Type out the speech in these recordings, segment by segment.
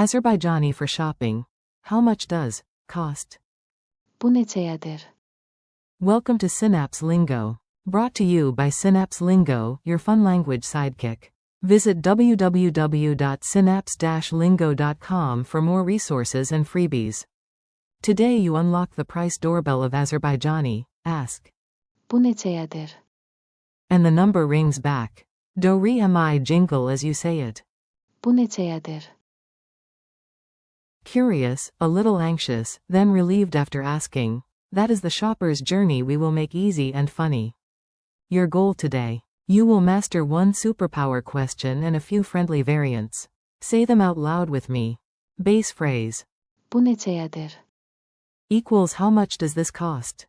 Azerbaijani for shopping. How much does cost? Bu neçəyədir? Welcome to Synapse Lingo. Brought to you by Synapse Lingo, your fun language sidekick. Visit www.synapse-lingo.com for more resources and freebies. Today you unlock the price doorbell of Azerbaijani. Ask. Bu neçəyədir? And the number rings back. Do-re-mi jingle as you say it. Bu neçəyədir? Curious, a little anxious, then relieved after asking. That is the shopper's journey we will make easy and funny. Your goal today. You will master one superpower question and a few friendly variants. Say them out loud with me. Base phrase. Bu neçəyədir? Equals how much does this cost?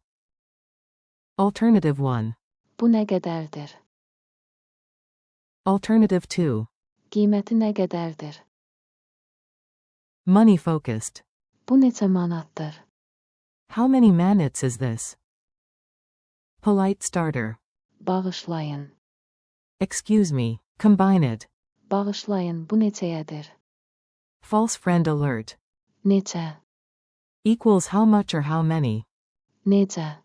Alternative 1. Bu nə qədərdir? Alternative 2. Qiyməti nə qədərdir? Money focused. Bu neçə manatdır? How many manats is this? Polite starter. Bağışlayın. Excuse me, combine it. Bağışlayın, bu neçəyədir? False friend alert. Neçə? Equals how much or how many. Necə?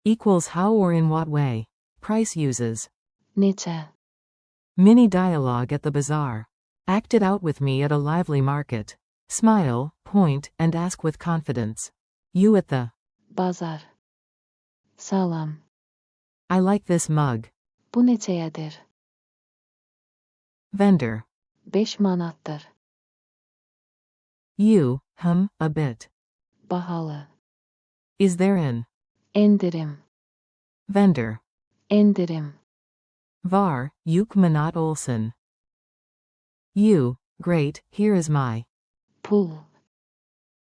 Equals how or in what way. Price uses. Neçə? Mini dialogue at the bazaar. Act it out with me at a lively market. Smile, point, and ask with confidence. You at the Bazar. Salam. I like this mug. Bu neçəyədir? Vendor. 5 manatdır. You, a bit. Bahalı. Is there an Endirim. vendor? Endirim. Var, yuk manat olsun. You, great, here is my Pul.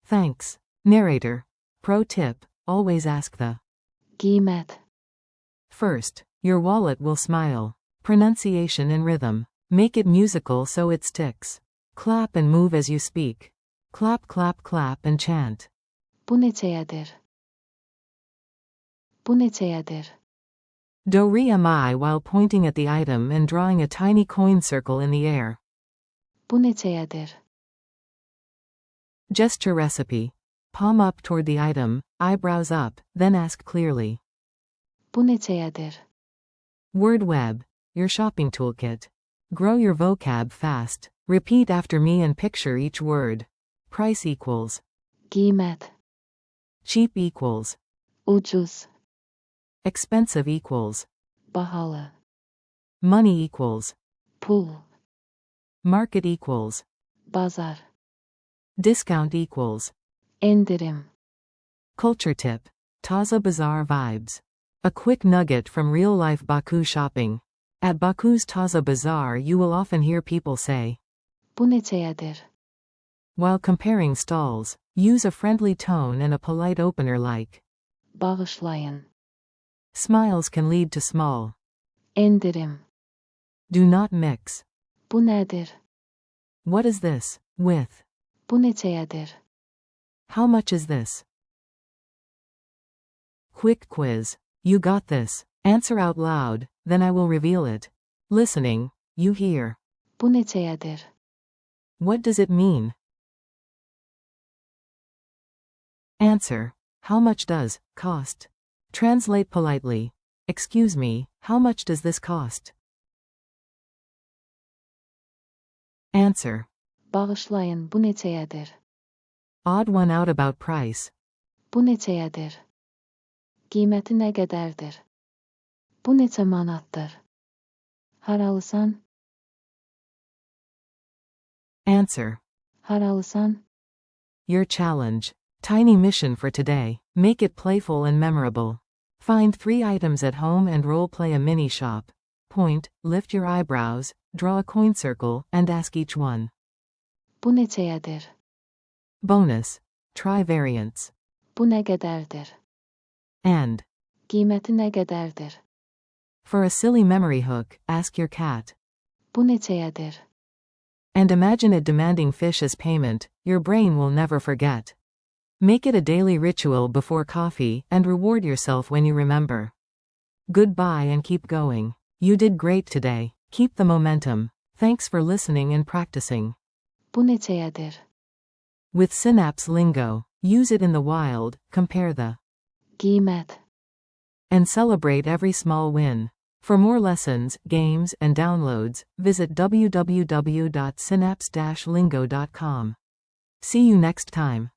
thanks. Narrator. Pro tip, always ask the Qiymət. first. Your wallet will smile. Pronunciation and rhythm. Make it musical so it sticks. Clap and move as you speak. Clap, clap, clap and chant. Bu neçəyədir? Bu neçəyədir? Do-re-mi while pointing at the item and drawing a tiny coin circle in the air. Bu neçəyədir? Gesture recipe. Palm up toward the item, eyebrows up, then ask clearly. Bu neçəyədir? Word web. Your shopping toolkit. Grow your vocab fast. Repeat after me and picture each word. Price equals. Qiymət. Cheap equals. Ucuz. Expensive equals. Bahalı. Money equals. Pul. Market equals. Bazar. Discount equals. Endirim. Culture tip. Taza Bazaar vibes. A quick nugget from real-life Baku shopping. At Baku's Taza Bazaar you will often hear people say, Bu neçəyədir? while comparing stalls, use a friendly tone and a polite opener like. Bağışlayın. Smiles can lead to small. Endirim. Do not mix. Bu nədir? What is this? With. Bu neçəyədir? How much is this? Quick quiz. You got this. Answer out loud, then I will reveal it. Listening, you hear. Bu neçəyədir? What does it mean? Answer. How much does cost? Translate politely. Excuse me, how much does this cost? Answer. Bağışlayın, bu neçəyədir? Odd one out about price. Bu neçəyədir? Qiyməti nə qədərdir? Bu neçə manatdır? Haralısan? Answer. Haralısan? Your challenge. Tiny mission for today. Make it playful and memorable. Find 3 items at home and role-play a mini shop. Point, lift your eyebrows, draw a coin circle, and ask each one. Bu neçəyədir? Bonus. Try variants. Bu nə qədərdir? And. Qiyməti nə qədərdir? For a silly memory hook, ask your cat. Bu neçəyədir? And imagine it demanding fish as payment. Your brain will never forget. Make it a daily ritual before coffee, and reward yourself when you remember. Goodbye and keep going. You did great today. Keep the momentum. Thanks for listening and practicing. Bu neçəyədir? With Synapse lingo, use it in the wild, compare the Qiymət. and celebrate every small win. For more lessons, games, and downloads, visit www.synapse-lingo.com. See you next time.